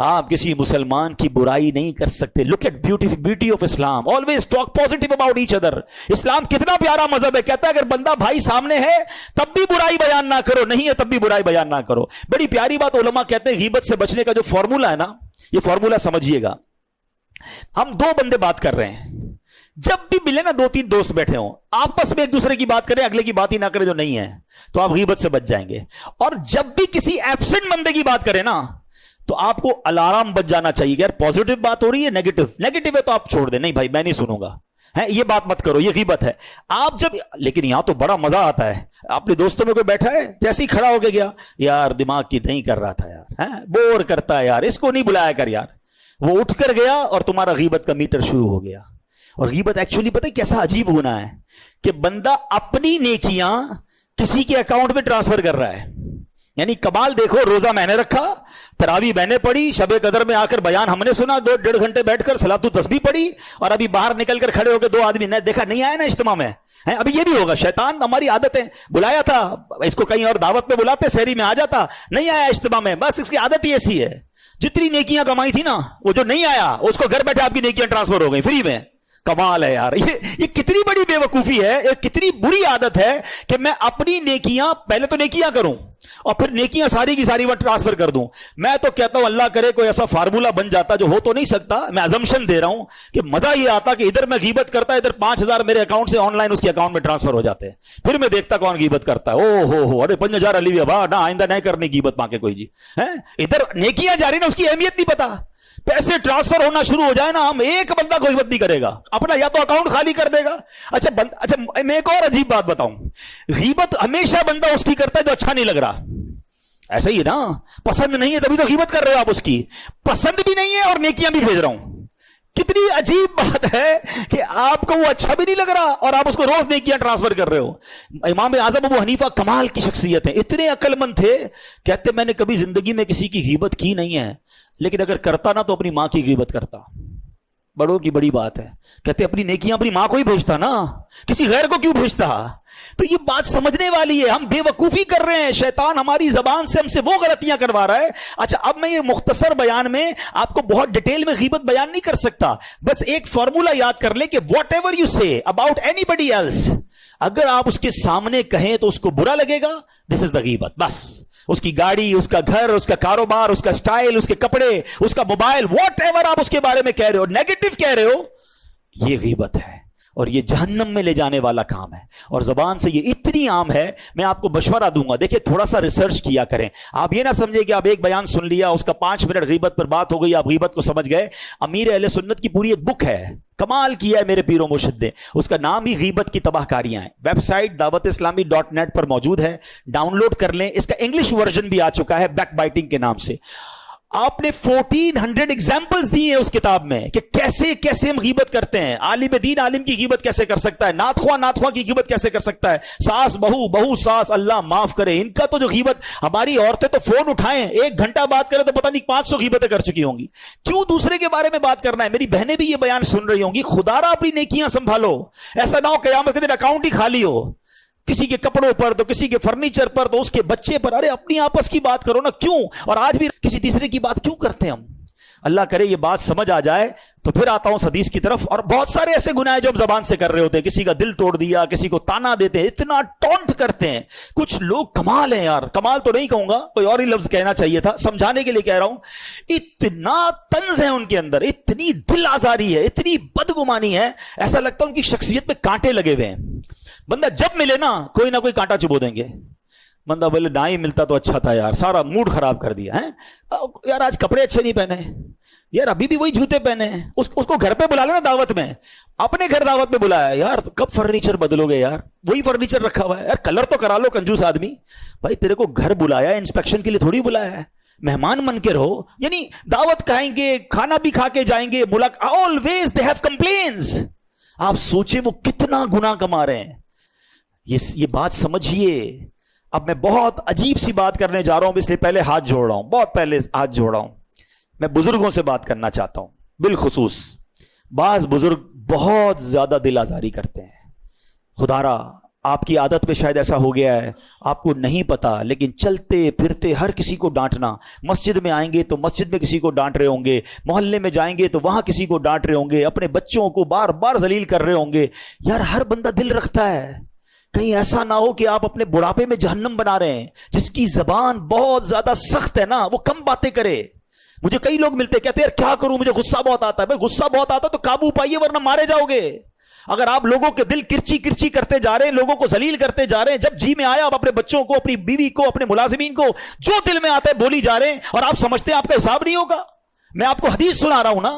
آپ کسی مسلمان کی برائی نہیں کر سکتے. Look at beauty of Islam. Always talk positive about each other. Islam کتنا پیارا مذہب ہے. کہتا ہے اگر بندہ بھائی سامنے ہے تب بھی برائی بیان نہ کرو, نہیں ہے تب بھی برائی بیان نہ کرو. بڑی پیاری بات علماء کہتے ہیں غیبت سے بچنے کا جو فارمولا ہے نا, یہ فارمولا سمجھیے گا. ہم دو بندے بات کر رہے ہیں, جب بھی ملے نا, دو تین دوست بیٹھے ہوں, آپس میں ایک دوسرے کی بات کریں, اگلے کی بات ہی نہ کریں جو نہیں ہے, تو آپ غیبت سے بچ جائیں گے. اور جب بھی کسی ایبسنٹ بندے کی بات کریں نا, تو آپ کو الارم بچ جانا چاہیے کہ یار پازیٹیو بات ہو رہی ہے, نیگیٹو ہے تو آپ چھوڑ دیں, نہیں بھائی میں نہیں سنوں گا, یہ بات مت کرو, یہ غیبت ہے. آپ جب, لیکن یہاں تو بڑا مزہ آتا ہے. اپنے دوستوں میں کوئی بیٹھا ہے, جیسے ہی کھڑا ہو کے گیا, یار دماغ کی دہی کر رہا تھا یار, بور کرتا ہے یار, اس کو نہیں بلایا کر یار, وہ اٹھ کر گیا اور تمہارا غیبت کا میٹر شروع ہو گیا. اور غیبت ایکچولی پتہ ہے کیسا عجیب گناہ ہے کہ بندہ اپنی نیکیاں کسی کے اکاؤنٹ میں ٹرانسفر کر رہا ہے. یعنی کمال دیکھو, روزہ میں نے رکھا, تراویح میں نے پڑھی, شب قدر میں آ کر بیان ہم نے سنا, 2-1.5 گھنٹے بیٹھ کر صلاۃ التسبیح پڑھی, اور ابھی باہر نکل کر کھڑے ہو کے 2 آدمی نے دیکھا نہیں آیا نا اجتماع میں, ابھی یہ بھی ہوگا. شیطان ہماری عادت ہے, بلایا تھا اس کو کہیں اور دعوت میں بلاتے, سحری میں آ جاتا, نہیں آیا اجتماع میں, بس اس کی عادت ہی ایسی ہے. جتنی نیکیاں کمائی تھی نا, وہ جو نہیں آیا اس کو گھر بیٹھے آپ کی نیکیاں ٹرانسفر ہو گئی فری میں. کمال ہے یار, یہ کتنی بڑی بے وقوفی ہے, یہ کتنی بری عادت ہے کہ میں اپنی نیکیاں, پہلے تو نیکیاں کروں اور پھر نیکیاں ساری کی ساری وہ ٹرانسفر کر دوں. میں تو کہتا ہوں اللہ کرے کوئی ایسا فارمولا بن جاتا, جو ہو تو نہیں سکتا, میں ازمپشن دے رہا ہوں کہ مزہ یہ آتا کہ ادھر میں غیبت کرتا, ادھر 5,000 میرے اکاؤنٹ سے آن لائن اس کے اکاؤنٹ میں ٹرانسفر ہو جاتے ہیں. پھر میں دیکھتا کون غیبت کرتا ہے. او ہو, ارے 5,000 علی بابا نہ, آئندہ نہیں کرنی غیبت ماں کے کوئی جی. ادھر نیکیاں جاری نا, اس کی اہمیت نہیں پتا, پیسے ٹرانسفر ہونا شروع ہو جائے نا, ہم ایک بندہ کوئی غیبت نہیں کرے گا اپنا, یا تو اکاؤنٹ خالی کر دے گا. اچھا میں ایک اور عجیب بات بتاؤں, غیبت ہمیشہ بندہ اس کی کرتا ہے جو اچھا نہیں لگ رہا. ایسا ہی ہے نا, پسند نہیں ہے تبھی تو غیبت کر رہے ہو آپ اس کی, پسند بھی نہیں ہے اور نیکیاں بھی بھیج رہا ہوں. کتنی عجیب بات ہے کہ آپ کو وہ اچھا بھی نہیں لگ رہا اور آپ اس کو روز نیکیاں ٹرانسفر کر رہے ہو. امام اعظم ابو حنیفہ کمال کی شخصیت ہیں, اتنے عقل مند تھے, کہتے میں نے کبھی زندگی میں کسی کی غیبت کی نہیں ہے, لیکن اگر کرتا نا تو اپنی ماں کی غیبت کرتا. بڑوں کی بڑی بات ہے, کہتے اپنی نیکیاں اپنی ماں کو ہی بھیجتا نا, کسی غیر کو کیوں بھیجتا. تو یہ بات سمجھنے والی ہے, ہم بے وقوفی کر رہے ہیں, شیطان ہماری زبان سے ہم سے وہ غلطیاں کروا رہا ہے. اچھا اب میں یہ مختصر بیان میں آپ کو بہت ڈیٹیل میں غیبت بیان نہیں کر سکتا, بس ایک فارمولا یاد کر لیں کہ واٹ ایور یو سے اباؤٹ اینی بڈی ایلس, اگر آپ اس کے سامنے کہیں تو اس کو برا لگے گا, دس از دا غیبت. بس اس کی گاڑی, اس کا گھر, اس کا کاروبار, اس کا سٹائل, اس کے کپڑے, اس کا موبائل, واٹ ایور آپ اس کے بارے میں کہہ رہے ہو, نیگیٹو کہہ رہے ہو, یہ غیبت ہے اور یہ جہنم میں لے جانے والا کام ہے. اور زبان سے یہ اتنی عام ہے, میں آپ کو مشورہ دوں گا, دیکھیں تھوڑا سا ریسرچ کیا کریں. آپ یہ نہ سمجھیں کہ آپ ایک بیان سن لیا, اس کا 5 منٹ غیبت پر بات ہو گئی, آپ غیبت کو سمجھ گئے. امیر اہل سنت کی پوری ایک بک ہے, کمال کیا ہے میرے پیر و مرشد نے, اس کا نام ہی غیبت کی تباہ کاریاں ہیں. ویب سائٹ dawat-islami.net پر موجود ہے, ڈاؤن لوڈ کر لیں. اس کا انگلش ورژن بھی آ چکا ہے بیک بائٹنگ کے نام سے. آپ نے 1400 ایگزامپلز دی ہیں اس کتاب میں کہ کیسے کیسے ہم غیبت کرتے ہیں. عالم دین عالم کی غیبت کیسے کر سکتا ہے, ناتخواں کی غیبت کیسے کر سکتا ہے, ساس بہو ساس, اللہ معاف کرے ان کا تو جو غیبت, ہماری عورتیں تو فون اٹھائیں 1 گھنٹہ بات کریں تو پتہ نہیں 500 غیبتیں کر چکی ہوں گی. کیوں دوسرے کے بارے میں بات کرنا ہے. میری بہنیں بھی یہ بیان سن رہی ہوں گی, خدا را اپنی نیکیاں سنبھالو, ایسا نہ ہو قیامت کے دن اکاؤنٹ ہی خالی ہو, کسی کے کپڑوں پر تو کسی کے فرنیچر پر تو اس کے بچے پر. ارے اپنی آپس کی بات کرو نا, کیوں, اور آج بھی کسی تیسرے کی بات کیوں کرتے ہیں ہم. اللہ کرے یہ بات سمجھ آ جائے تو پھر آتا ہوں حدیث کی طرف. اور بہت سارے ایسے گناہ جو ہم زبان سے کر رہے ہوتے ہیں, کسی کا دل توڑ دیا, کسی کو تانا دیتے ہیں, اتنا ٹونٹ کرتے ہیں. کچھ لوگ کمال ہیں یار, کمال تو نہیں کہوں گا, کوئی اور ہی لفظ کہنا چاہیے تھا, سمجھانے کے لیے کہہ رہا ہوں. اتنا طنز ہے ان کے اندر, اتنی دل آزاری ہے, اتنی بدگمانی ہے, ایسا لگتا ہے ان کی شخصیت میں کانٹے لگے ہوئے ہیں. بندہ جب ملے نا کوئی نہ کوئی کانٹا چبو دیں گے. بندہ بولے نہ ہی ملتا تو اچھا تھا یار, سارا موڈ خراب کر دیا ہے یار, آج کپڑے اچھے نہیں پہنے یار, ابھی بھی وہی جوتے پہنے ہیں. اس کو گھر پہ بلا لینا دعوت میں, اپنے گھر دعوت میں بلایا یار, کب فرنیچر بدلو گے یار, وہی فرنیچر رکھا ہوا ہے یار, کلر تو کرا لو کنجوس آدمی. بھائی تیرے کو گھر بلایا انسپیکشن کے لیے تھوڑی بلایا ہے, مہمان من کے رہو. یعنی دعوت کھائیں گے, کھانا بھی کھا کے جائیں گے, always they have complaints. آپ سوچیں وہ کتنا گناہ کما رہے ہیں. یہ بات سمجھیے. اب میں بہت عجیب سی بات کرنے جا رہا ہوں, اس لیے پہلے ہاتھ جوڑ رہا ہوں, بہت پہلے ہاتھ جوڑ رہا ہوں. میں بزرگوں سے بات کرنا چاہتا ہوں, بالخصوص بعض بزرگ بہت زیادہ دل آزاری کرتے ہیں. خدا را آپ کی عادت میں شاید ایسا ہو گیا ہے، آپ کو نہیں پتا، لیکن چلتے پھرتے ہر کسی کو ڈانٹنا، مسجد میں آئیں گے تو مسجد میں کسی کو ڈانٹ رہے ہوں گے، محلے میں جائیں گے تو وہاں کسی کو ڈانٹ رہے ہوں گے، اپنے بچوں کو بار بار ذلیل کر رہے ہوں گے. یار ہر بندہ دل رکھتا ہے، کہیں ایسا نہ ہو کہ آپ اپنے بڑھاپے میں جہنم بنا رہے ہیں. جس کی زبان بہت زیادہ سخت ہے نا وہ کم باتیں کرے. مجھے کئی لوگ ملتے کہتے ہیں یار کیا کروں، مجھے غصہ بہت آتا ہے. بھائی غصہ بہت آتا ہے تو قابو پائیے ورنہ مارے جاؤ گے. اگر آپ لوگوں کے دل کرچی کرچی کرتے جا رہے ہیں، لوگوں کو ذلیل کرتے جا رہے ہیں، جب جی میں آیا آپ اپنے بچوں کو، اپنی بیوی کو، اپنے ملازمین کو جو دل میں آتا ہے بولی جا رہے ہیں، اور آپ سمجھتے ہیں آپ کا حساب نہیں ہوگا. میں آپ کو حدیث سنا رہا ہوں نا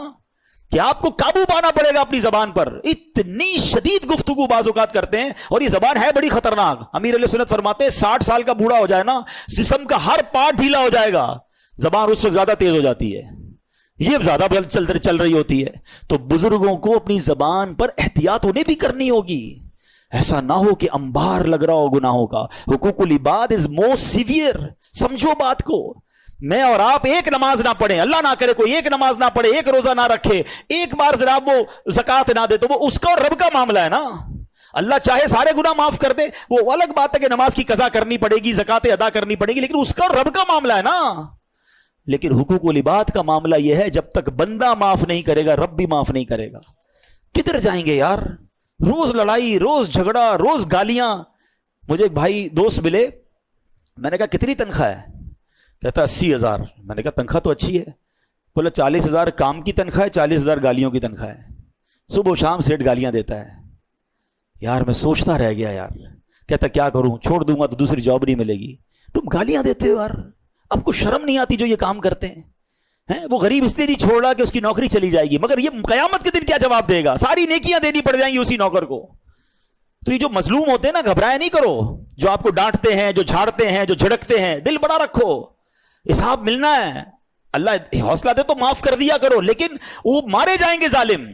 کہ آپ کو قابو پانا پڑے گا اپنی زبان پر. اتنی شدید گفتگو بعض اوقات کرتے ہیں، اور یہ زبان ہے بڑی خطرناک. امیر علیہ سنت فرماتے ہیں 60 سال کا بوڑھا ہو جائے نا، جسم کا ہر پارٹ ڈھیلا ہو جائے گا، زبان اس وقت زیادہ تیز ہو جاتی ہے، یہ زیادہ چل رہی ہوتی ہے. تو بزرگوں کو اپنی زبان پر احتیاط انہیں بھی کرنی ہوگی. ایسا نہ ہو کہ انبار لگ رہا ہو گناہوں کا. حقوق العباد از موسٹ سیویئر. سمجھو بات کو. میں اور آپ ایک نماز نہ پڑھیں، اللہ نہ کرے کوئی ایک نماز نہ پڑھے، ایک روزہ نہ رکھے، ایک بار جناب وہ زکوٰۃ نہ دے، تو وہ اس کا اور رب کا معاملہ ہے نا. اللہ چاہے سارے گناہ معاف کر دے، وہ الگ بات ہے کہ نماز کی قضا کرنی پڑے گی، زکوٰۃ ادا کرنی پڑے گی، لیکن اس کا اور رب کا معاملہ ہے نا. لیکن حقوق العباد کا معاملہ یہ ہے جب تک بندہ معاف نہیں کرے گا رب بھی معاف نہیں کرے گا. کدھر جائیں گے یار؟ روز لڑائی، روز جھگڑا، روز گالیاں. مجھے ایک بھائی دوست ملے، میں نے کہا کتنی تنخواہ ہے؟ کہتا 80,000. میں نے کہا تنخواہ تو اچھی ہے. بولا 40,000 کام کی تنخواہ ہے، 40,000 گالیوں کی تنخواہ ہے. صبح و شام سیٹ گالیاں دیتا ہے. یار میں سوچتا رہ گیا یار. کہتا کیا کروں، چھوڑ دوں گا تو دوسری جاب نہیں ملے گی. تم گالیاں دیتے ہو یار، آپ کو شرم نہیں آتی جو یہ کام کرتے ہیں؟ وہ غریب اس لیے نہیں چھوڑ رہا کہ اس کی نوکری چلی جائے گی، مگر یہ قیامت کے دن کیا جواب دے گا؟ ساری نیکیاں دینی پڑ جائیں گی اسی نوکر کو. تو یہ جو مظلوم ہوتے ہیں نا، گھبرائے نہیں کرو. جو آپ کو ڈانٹتے ہیں، جو جھاڑتے ہیں، جو جھڑکتے ہیں، دل بڑا رکھو، حساب ملنا ہے. اللہ حوصلہ دے تو معاف کر دیا کرو، لیکن وہ مارے جائیں گے ظالم.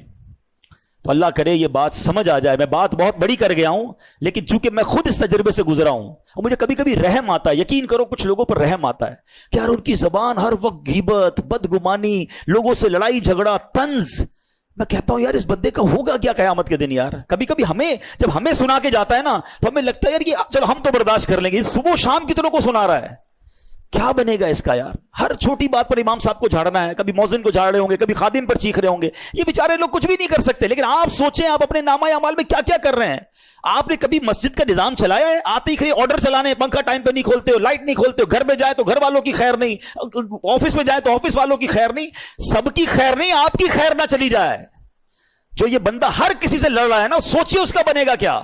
تو اللہ کرے یہ بات سمجھ آ جائے. میں بات بہت بڑی کر گیا ہوں، لیکن چونکہ میں خود اس تجربے سے گزرا ہوں اور مجھے کبھی کبھی رحم آتا ہے. یقین کرو کچھ لوگوں پر رحم آتا ہے کہ یار ان کی زبان ہر وقت غیبت، بدگمانی، لوگوں سے لڑائی جھگڑا، طنز. میں کہتا ہوں یار اس بندے کا ہوگا کیا قیامت کے دن یار. کبھی کبھی جب ہمیں سنا کے جاتا ہے نا تو ہمیں لگتا ہے یار یہ چلو ہم تو برداشت کر لیں گے، صبح شام کتنوں کو سنا رہا ہے، کیا بنے گا اس کا یار. ہر چھوٹی بات پر امام صاحب کو جھاڑنا ہے، کبھی مؤذن کو جھاڑ رہے ہوں گے، کبھی خادم پر چیخ رہے ہوں گے. یہ بیچارے لوگ کچھ بھی نہیں کر سکتے. لیکن آپ سوچیں آپ اپنے نامہ اعمال میں کیا کیا کر رہے ہیں. آپ نے کبھی مسجد کا نظام چلایا ہے؟ آتے ہی آرڈر چلانے، پنکھا ٹائم پہ نہیں کھولتے ہو، لائٹ نہیں کھولتے ہو، گھر میں جائے تو گھر والوں کی خیر نہیں، آفس میں جائے تو آفس والوں کی خیر نہیں. سب کی خیر نہیں، آپ کی خیر نہ چلی جائے. جو یہ بندہ ہر کسی سے لڑ رہا ہے نا، سوچئے اس کا بنے گا کیا.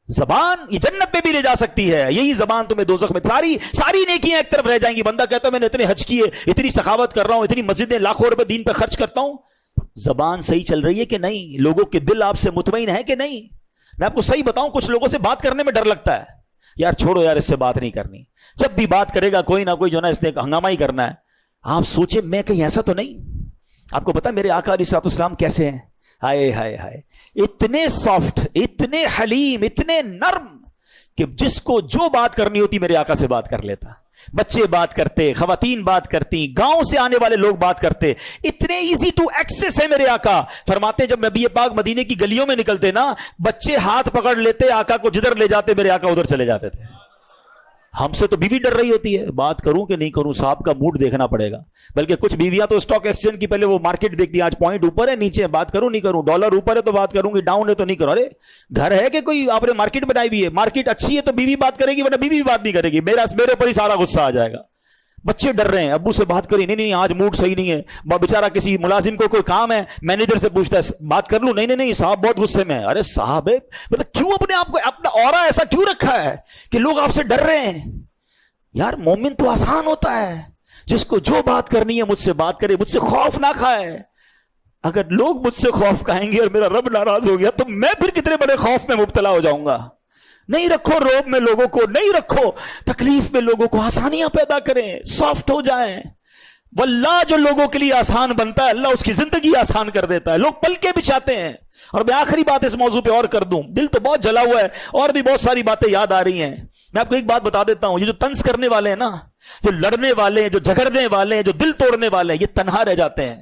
زبان یہ جنت پہ بھی لے جا سکتی ہے، یہی زبان تمہیں دوزخ میں. ساری نیکیاں ایک طرف رہ جائیں گی. بندہ کہتا ہے میں نے اتنے حج کیے، اتنی سخاوت کر رہا ہوں، اتنی مسجدیں، لاکھوں روپے دین پہ خرچ کرتا ہوں. زبان صحیح چل رہی ہے کہ نہیں؟ لوگوں کے دل آپ سے مطمئن ہے کہ نہیں؟ میں آپ کو صحیح بتاؤں، کچھ لوگوں سے بات کرنے میں ڈر لگتا ہے. یار چھوڑو یار، اس سے بات نہیں کرنی. جب بھی بات کرے گا کوئی نہ کوئی جو نا اس نے ہنگامہ ہی کرنا ہے. آپ سوچیں میں کہیں ایسا تو نہیں. آپ کو پتا میرے آقا علیہ الصلوۃ والسلام کیسے ہیں؟ ہائے ہائے ہائے، اتنے سافٹ، اتنے حلیم، اتنے نرم کہ جس کو جو بات کرنی ہوتی میرے آقا سے بات کر لیتا. بچے بات کرتے، خواتین بات کرتی، گاؤں سے آنے والے لوگ بات کرتے. اتنے ایزی ٹو ایکسس ہے میرے آقا. فرماتے ہیں جب نبی پاک مدینے کی گلیوں میں نکلتے نا، بچے ہاتھ پکڑ لیتے، آقا کو جدھر لے جاتے میرے آقا ادھر چلے جاتے تھے. ہم سے تو بیوی ڈر رہی ہوتی ہے، بات کروں کہ نہیں کروں، صاحب کا موڈ دیکھنا پڑے گا. بلکہ کچھ بیویاں تو اسٹاک ایکسچینج کی پہلے وہ مارکیٹ دیکھتی ہیں، آج پوائنٹ اوپر ہے نیچے ہے، بات کروں نہیں کروں، ڈالر اوپر ہے تو بات کروں گی، ڈاؤن ہے تو نہیں کروں. ارے گھر ہے کہ کوئی آپ نے مارکیٹ بنائی ہوئی ہے، مارکیٹ اچھی ہے تو بیوی بات کرے گی، ورنہ بیوی بات نہیں کرے گی. میرے اوپر ہی سارا غصہ آ جائے گا. بچے ڈر رہے ہیں، ابو سے بات کری، نہیں آج موڈ صحیح نہیں ہے. بیچارہ کسی ملازم کو کوئی کام ہے، مینیجر سے پوچھتا ہے بات کر لوں، نہیں صاحب بہت غصے میں ہے. ارے صاحب مطلب کیوں اپنے آپ کو اپنا اورا ایسا کیوں رکھا ہے کہ لوگ آپ سے ڈر رہے ہیں. یار مومن تو آسان ہوتا ہے، جس کو جو بات کرنی ہے مجھ سے بات کرے، مجھ سے خوف نہ کھائے. اگر لوگ مجھ سے خوف کھائیں گے اور میرا رب ناراض ہو گیا تو میں پھر کتنے بڑے خوف میں مبتلا ہو جاؤں گا. نہیں رکھو روب میں لوگوں کو، نہیں رکھو تکلیف میں لوگوں کو، آسانیاں پیدا کریں، سافٹ ہو جائیں. واللہ جو لوگوں کے لیے آسان بنتا ہے اللہ اس کی زندگی آسان کر دیتا ہے. لوگ پلکیں بچھاتے ہیں. اور میں آخری بات اس موضوع پہ اور کر دوں، دل تو بہت جلا ہوا ہے اور بھی بہت ساری باتیں یاد آ رہی ہیں. میں آپ کو ایک بات بتا دیتا ہوں، یہ جو طنز کرنے والے ہیں نا، جو لڑنے والے ہیں، جو جھگڑنے والے ہیں، جو دل توڑنے والے ہیں، یہ تنہا رہ جاتے ہیں.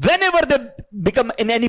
whenever they become in any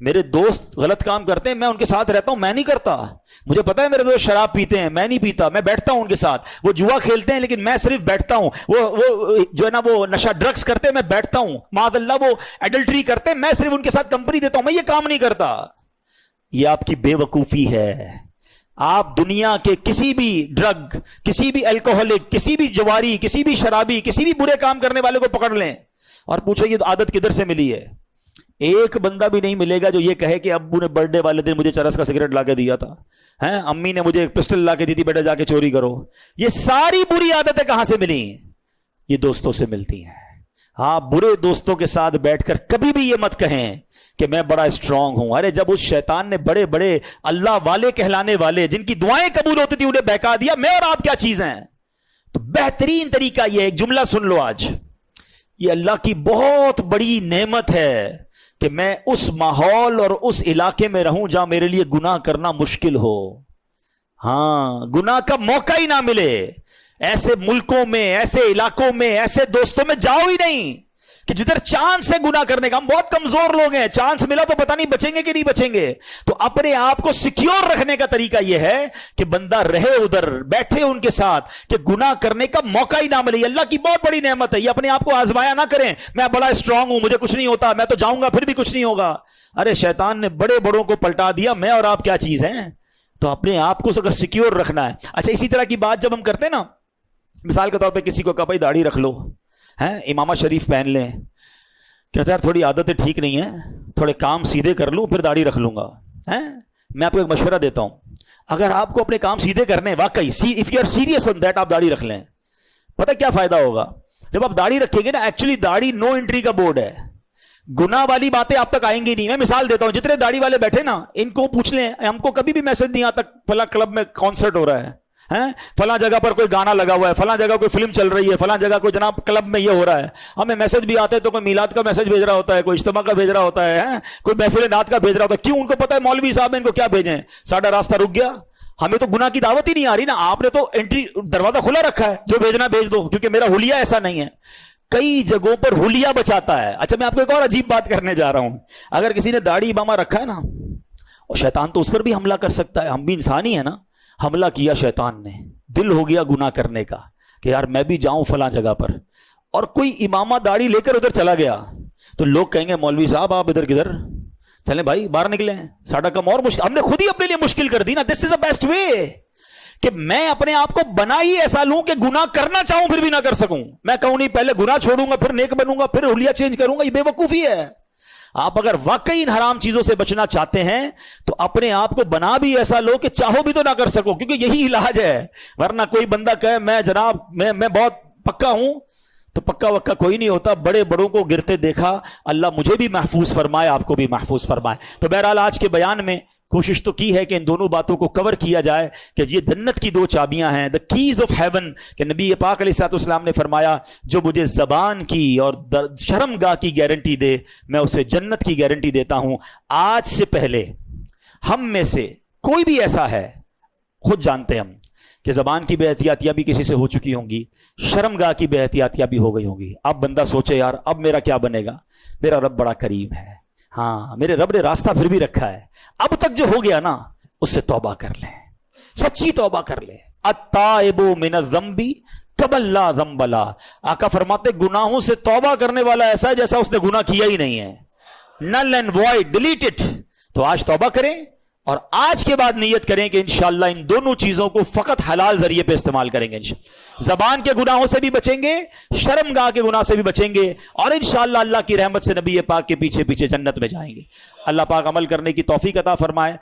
میرے دوست غلط کام کرتے ہیں، میں ان کے ساتھ رہتا ہوں، میں نہیں کرتا. مجھے پتا ہے میرے دوست شراب پیتے ہیں، میں نہیں پیتا، میں بیٹھتا ہوں ان کے ساتھ. وہ جوا کھیلتے ہیں لیکن میں صرف بیٹھتا ہوں. وہ جو ہے نا وہ نشہ ڈرگز کرتے ہیں، میں بیٹھتا ہوں. معاذ اللہ وہ ایڈلٹری کرتے ہیں، میں صرف ان کے ساتھ کمپنی دیتا ہوں، میں یہ کام نہیں کرتا. یہ آپ کی بے وقوفی ہے. آپ دنیا کے کسی بھی ڈرگ، کسی بھی الکوہولک، کسی بھی جواری، کسی بھی شرابی، کسی بھی برے کام کرنے والے کو پکڑ لیں اور پوچھو یہ عادت کدھر سے ملی ہے. ایک بندہ بھی نہیں ملے گا جو یہ کہے کہ ابو نے برتھ ڈے والے دن مجھے چرس کا سگریٹ لا کے دیا تھا، امی نے مجھے ایک پسٹل لا کے دی تھی، بیٹا جا کے چوری کرو. یہ ساری بری عادتیں کہاں سے ملی؟ یہ دوستوں سے ملتی ہیں. ہاں، برے دوستوں کے ساتھ بیٹھ کر کبھی بھی یہ مت کہیں کہ میں بڑا اسٹرانگ ہوں. ارے جب اس شیطان نے بڑے بڑے اللہ والے کہلانے والے جن کی دعائیں قبول ہوتی تھی انہیں بہکا دیا، میں اور آپ کیا چیز ہیں؟ تو بہترین طریقہ یہ، ایک جملہ سن لو آج، یہ اللہ کی بہت بڑی نعمت ہے کہ میں اس ماحول اور اس علاقے میں رہوں جہاں میرے لیے گناہ کرنا مشکل ہو. ہاں، گناہ کا موقع ہی نہ ملے. ایسے ملکوں میں، ایسے علاقوں میں، ایسے دوستوں میں جاؤ ہی نہیں کہ جدھر چانس ہے گناہ کرنے کا. ہم بہت کمزور لوگ ہیں، چانس ملا تو پتہ نہیں بچیں گے کہ نہیں بچیں گے. تو اپنے آپ کو سیکیور رکھنے کا طریقہ یہ ہے کہ بندہ رہے ادھر، بیٹھے ان کے ساتھ کہ گناہ کرنے کا موقع ہی نہ ملے. اللہ کی بہت بڑی نعمت ہے. یہ اپنے آپ کو آزمایا نہ کریں، میں بڑا اسٹرانگ ہوں، مجھے کچھ نہیں ہوتا، میں تو جاؤں گا پھر بھی کچھ نہیں ہوگا. ارے شیطان نے بڑے بڑوں کو پلٹا دیا، میں اور آپ کیا چیز ہیں؟ تو اپنے آپ کو اگر سیکیور رکھنا ہے. اچھا، اسی طرح کی بات جب ہم کرتے ہیں نا، مثال کے طور پہ کسی کو کہا بھائی داڑھی رکھ لو، امامہ شریف پہن لیں، کہتا ہے یار تھوڑی عادتیں ٹھیک نہیں ہیں، تھوڑے کام سیدھے کر لوں پھر داڑھی رکھ لوں گا. میں آپ کو ایک مشورہ دیتا ہوں، اگر آپ کو اپنے کام سیدھے کرنے واقعی if you are serious on that، آپ داڑھی رکھ لیں. پتہ کیا فائدہ ہوگا؟ جب آپ داڑھی رکھیں گے نا، ایکچولی داڑھی نو انٹری کا بورڈ ہے، گناہ والی باتیں آپ تک آئیں گی نہیں. میں مثال دیتا ہوں، جتنے داڑھی والے بیٹھے نا، ان کو پوچھ لیں، ہم کو کبھی بھی میسج نہیں آتا فلاں کلب میں کانسرٹ ہو رہا ہے، فلاں جگہ پر کوئی گانا لگا ہوا ہے، فلاں جگہ کوئی فلم چل رہی ہے، فلاں جگہ کوئی جناب کلب میں یہ ہو رہا ہے. ہمیں میسج بھی آتے ہیں تو کوئی میلاد کا میسج بھیج رہا ہوتا ہے، کوئی اجتماع کا بھیج رہا ہوتا ہے، کوئی محفل نعت کا بھیج رہا ہوتا ہے. کیوں؟ ان کو پتا ہے مولوی صاحب ان کو کیا بھیجیں، ساڈا راستہ رک گیا. ہمیں تو گناہ کی دعوت ہی نہیں آ رہی نا. آپ نے تو انٹری دروازہ کھلا رکھا ہے، جو بھیجنا بھیج دو، کیونکہ میرا حلیہ ایسا نہیں ہے. کئی جگہوں پر حلیہ بچاتا ہے. اچھا، میں آپ کو ایک اور عجیب بات کرنے جا رہا ہوں. اگر کسی نے داڑھی امامہ رکھا ہے نا، اور شیطان تو اس پر بھی حملہ کر سکتا ہے، ہم بھی انسان ہی ہے نا. حملہ کیا شیطان نے، دل ہو گیا گناہ کرنے کا کہ یار میں بھی جاؤں فلاں جگہ پر، اور کوئی امامہ داڑھی لے کر ادھر چلا گیا، تو لوگ کہیں گے مولوی صاحب آپ ادھر کدھر، چلیں بھائی باہر نکلیں، ساڈا کام اور مشکل. ہم نے خود ہی اپنے لیے مشکل کر دی نا. دس از دا بیسٹ وے کہ میں اپنے آپ کو بنا ہی ایسا لوں کہ گناہ کرنا چاہوں پھر بھی نہ کر سکوں. میں کہوں نہیں پہلے گناہ چھوڑوں گا پھر نیک بنوں گا پھر حلیہ چینج کروں گا. یہ بے وقوفی ہے. آپ اگر واقعی ان حرام چیزوں سے بچنا چاہتے ہیں تو اپنے آپ کو بنا بھی ایسا لو کہ چاہو بھی تو نہ کر سکو، کیونکہ یہی علاج ہے. ورنہ کوئی بندہ کہے میں جناب میں بہت پکا ہوں، تو پکا وکا کوئی نہیں ہوتا. بڑے بڑوں کو گرتے دیکھا. اللہ مجھے بھی محفوظ فرمائے، آپ کو بھی محفوظ فرمائے. تو بہرحال آج کے بیان میں کوشش تو کی ہے کہ ان دونوں باتوں کو کور کیا جائے کہ یہ جنت کی دو چابیاں ہیں، دا کیز آف ہیون، کہ نبی پاک علیہ الصلوۃ والسلام نے فرمایا جو مجھے زبان کی اور شرمگاہ کی گارنٹی دے، میں اسے جنت کی گارنٹی دیتا ہوں. آج سے پہلے ہم میں سے کوئی بھی ایسا ہے، خود جانتے ہیں ہم کہ زبان کی بے احتیاطیاں بھی کسی سے ہو چکی ہوں گی، شرمگاہ کی بے احتیاطیاں بھی ہو گئی ہوں گی. اب بندہ سوچے یار اب میرا کیا بنے گا، میرا رب بڑا کریم ہے، ہاں میرے رب نے راستہ پھر بھی رکھا ہے. اب تک جو ہو گیا نا اس سے توبہ کر لیں، سچی توبہ کر لیں. التائب من الذنب کمن لا ذنب لہ. آقا فرماتے گناہوں سے توبہ کرنے والا ایسا ہے جیسا اس نے گناہ کیا ہی نہیں ہے. Null and void, delete it. تو آج توبہ کریں اور آج کے بعد نیت کریں کہ انشاءاللہ ان دونوں چیزوں کو فقط حلال ذریعے پہ استعمال کریں گے. زبان کے گناہوں سے بھی بچیں گے، شرمگاہ کے گناہ سے بھی بچیں گے، اور انشاءاللہ اللہ کی رحمت سے نبی پاک کے پیچھے پیچھے جنت میں جائیں گے. اللہ پاک عمل کرنے کی توفیق عطا فرمائے.